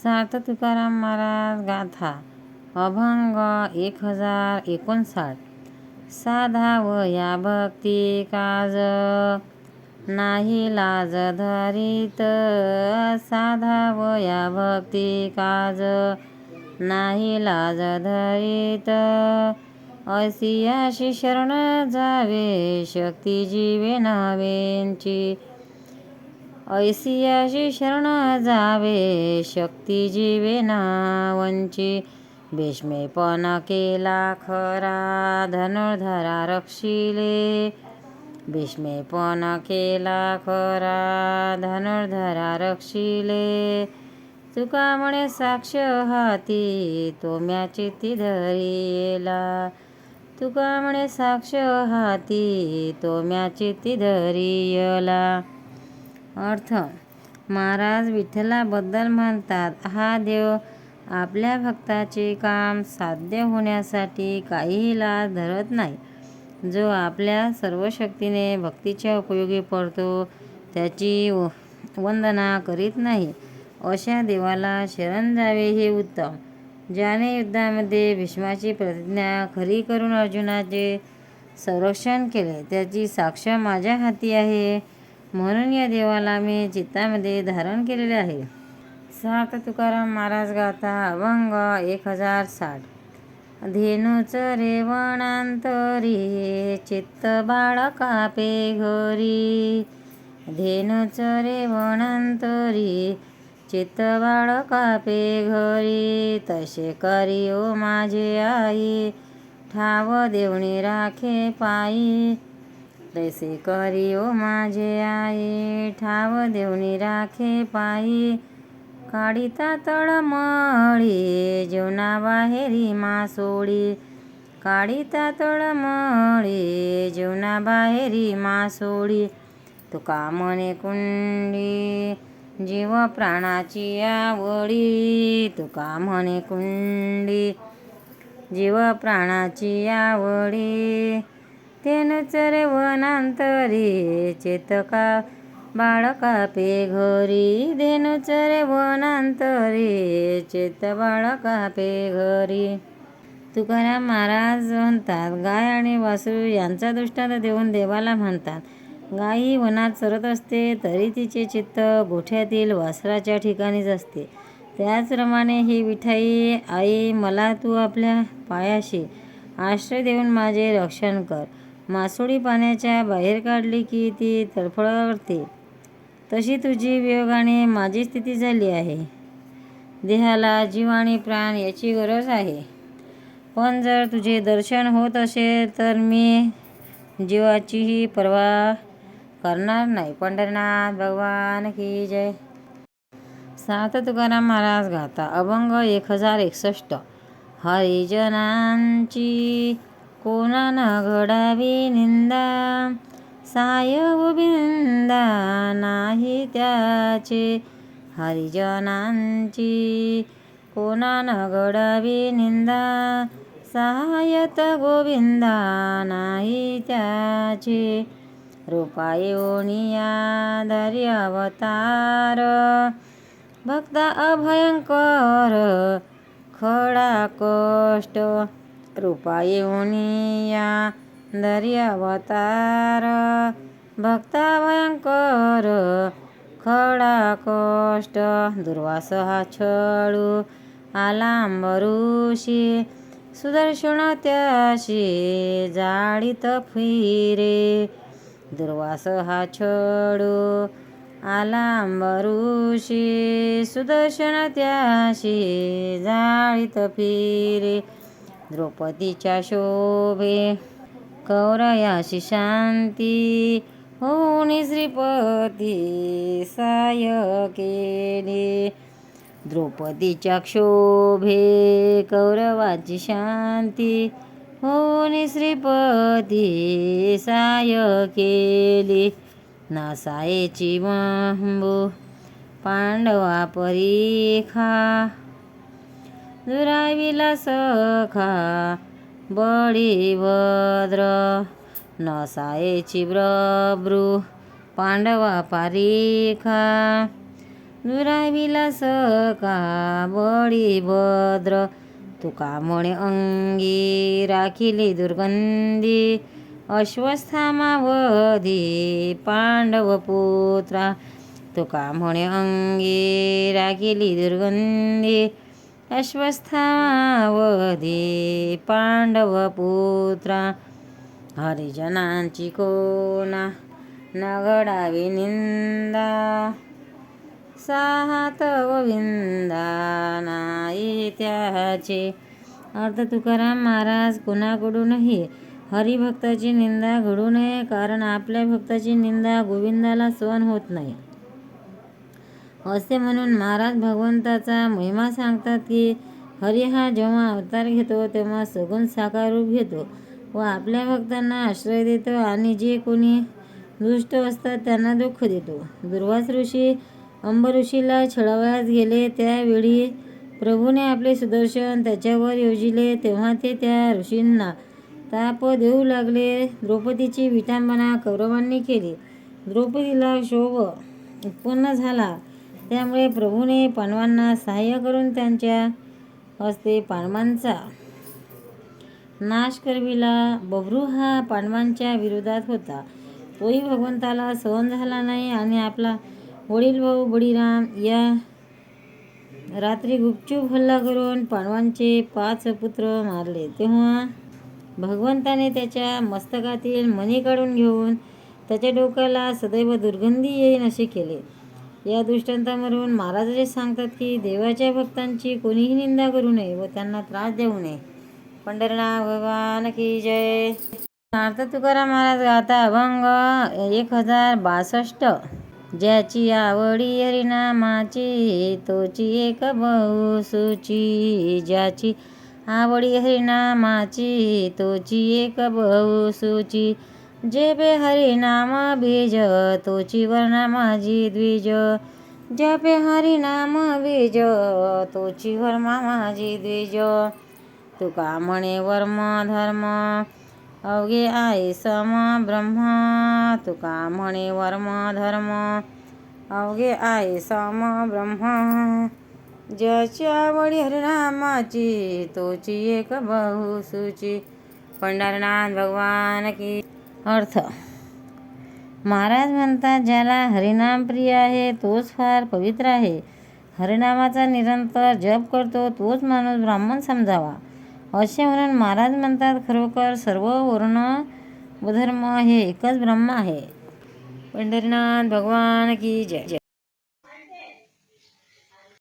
सार्थ तुकाराम महाराज गाथा अभंग 1059. साधावया भक्ती काज नाही लाज धरित. साधावया भक्ती काज नाही लाज धरित. ऐसी अशी शरण जावे शक्ती जीवे नावेंची. ऐसी अशी शरण जावे शक्ती जीवे नावंची. भीष्मेपण केला खरा धनुर्धरा रक्षिले. भीष्मेपण केला खरा धनुर्धरा रक्षिले. तुका म्हणे साक्ष हाती तोम्या चित्ती धरिला. तुका म्हणे साक्ष हाती तोम्या चित्ती धरियला. अर्थ महाराज विठ्ठलाबद्दल म्हणतात, हा देव आपल्या भक्ताचे काम साध्य होण्यासाठी काहीही लाज धरत नाही. जो आपल्या सर्व शक्तीने भक्तीच्या उपयोगी पडतो त्याची वंदना करीत नाही. अशा देवाला शरण जावे हे उत्तम. ज्याने युद्धामध्ये भीष्माची प्रतिज्ञा खरी करून अर्जुनाचे संरक्षण केले त्याची साक्ष माझ्या हाती आहे. म्हणून या देवाला मी चित्तामध्ये धारण केलेले आहे. सार्थ तुकाराम महाराज गाथा अभंग 1060. धेनूच रेवणांतरी चित्त बाळका पे घरी. धेनूच रेवणांतरी चित्त बाळका पे घरी. तसे करी ओ माझे आई ठाव देवणी राखे पायी. तैसे करी ओ माझे आई ठाव देवणी राखे पायी. काढिता तळमळी जीवनाबाहेरी मासोळी. काढिता तळमळी जीवनाबाहेरी मासोळी. तुका म्हणे कुंडी जीव प्राणाची आवडी. तुका म्हणे कुंडी जीव प्राणाची आवडी. धेनूच रेवणांतरी चित्तका बाळका पे घरी. धेनूच रेवणांतरी चित्त बाळका पे घरी. तुकाराम महाराज म्हणतात, गाय आणि वासरू यांचा दृष्टांत देऊन देवाला म्हणतात, गाय ही वनात चरत असते तरी तिचे चित्त गोठ्यातील वासराच्या ठिकाणीच असते. त्याचप्रमाणे ही विठाई आई मला तू आपल्या पायाशी आश्रय देऊन माझे रक्षण कर. मासोळी पाण्याच्या बाहेर काढली की ती तडफड करते तशी तुझी वियोगाने माझी स्थिती झाली आहे. देहाला जीव आणि प्राण याची गरज आहे. पण जर तुझे दर्शन होत असेल तर मी जीवाचीही पर्वा करणार नाही. पंढरीनाथ भगवान की जय. सार्थ तुकाराम महाराज गाथा अभंग 1061. हरिजनांची कोणा न घडावी निंदा. साय गोविंदा नाही त्याचे. हरिजनांची कोणा न घडावी निंदा. सहाय्यत गोविंदा नाही त्याचे. रूपा येऊनिया धरी अवतार. भक्ता अभयंकर खडा कष्ट. रूपा येऊनिया धरी अवतार. भक्ता भयंकर खडा कष्ट. दुर्वास हा छळू आला अंबरूशी. सुदर्शन त्याशी जाळीत फिरे. दुर्वास हा छळू आला अंबरूशी. सुदर्शन त्याशी जाळीत फिरे. द्रौपदीच्या शोभे कौरयाशी शांती. होऊन श्रीपती साय केले. द्रौपदीच्या क्षोभे कौरवाची शांती. होऊन श्रीपती साय केली. नासायची बांबू पांडवा परीखा. दुराविला सखा बळीभद्र. नसायची ब्रभ्रू पांडवा पारिखा. दुराविला सका बळी भद्र, तुका म्हणे अंगी राखिली दुर्गंधी, अश्वस्थामावधी पांडव पुत्रा, तुका म्हणे अंगी राखिली दुर्गंधी, अश्वस्थामावधी पांडव पुत्रा. हरिजनांची कोणा न घडावी निंदा, साहातव विंदा नाही त्याचे. अर्थ तुकाराम महाराज कोणाकडूनही हरिभक्ताची निंदा घडू नये, कारण आपल्या भक्ताची निंदा गोविंदाला सहन होत नाही. असे म्हणून महाराज भगवंताचा महिमा सांगतात की हरी हा जेव्हा अवतार घेतो तेव्हा सगुण साकार रूप घेतो व आपल्या भक्तांना आश्रय देतो आणि जे कोणी दुष्ट असतात त्यांना दुःख देतो. दुर्वास ऋषी अंब ऋषीला छळावयास गेले, त्यावेळी प्रभूने आपले सुदर्शन त्याच्यावर योजिले, तेव्हा ते त्या ऋषींना ताप देऊ लागले. द्रौपदीची विटंबना कौरवांनी केली. द्रौपदीला क्षोभ उत्पन्न झाला, त्यामुळे प्रभूने पांडवांना सहाय्य करून त्यांच्या हस्ते पांडवांचा नाश करविला. बभ्रू हा पांडवांच्या विरोधात होता, तोही भगवंताला सहन झाला नाही आणि आपला वडील भाऊ बळीराम या रात्री गुपचूप हल्ला करून पांडवांचे 5 पुत्र मारले. तेव्हा भगवंताने त्याच्या मस्तकातील मणी काढून घेऊन त्याच्या डोक्याला सदैव दुर्गंधी येईन असे केले. या दृष्टांतावरून महाराज असे सांगतात की देवाच्या भक्तांची कोणीही निंदा करू नये व त्यांना त्रास देऊ नये. पंढरीनाथ भगवान की जय. अर्थ तुकाराम महाराज गाता अभंग 1062. ज्याची आवडी हरिनामाची तोची एक बहुसूची, ज्याची आवडी हरिनामाची तोची एक बहुसूची, जपे हरिनाम बीज तोची वर्णा माझी द्विज, जपे हरिनाम बीज तोची वर्मा माझी द्विज. तुका म्हणे वर्म धर्म अवघे आहे सम ब्रह्म, तुका म्हणे वर्म धर्म अवघे आहे सम ब्रह्म, ज्याची आवडी हरिनामाची तोची एक बहुसूची. पंढरनाथ भगवान की. अर्थ महाराज म्हणतात ज्याला हरिनाम प्रिय आहे तोच फार पवित्र आहे. हरिनामाचा निरंतर जप करतो तोच माणूस ब्राह्मण समजावा. असे म्हणून महाराज म्हणतात खरोखर सर्व वर्ण व धर्म हे एकच ब्रह्म आहे. पंढरीनाथ भगवान की जय.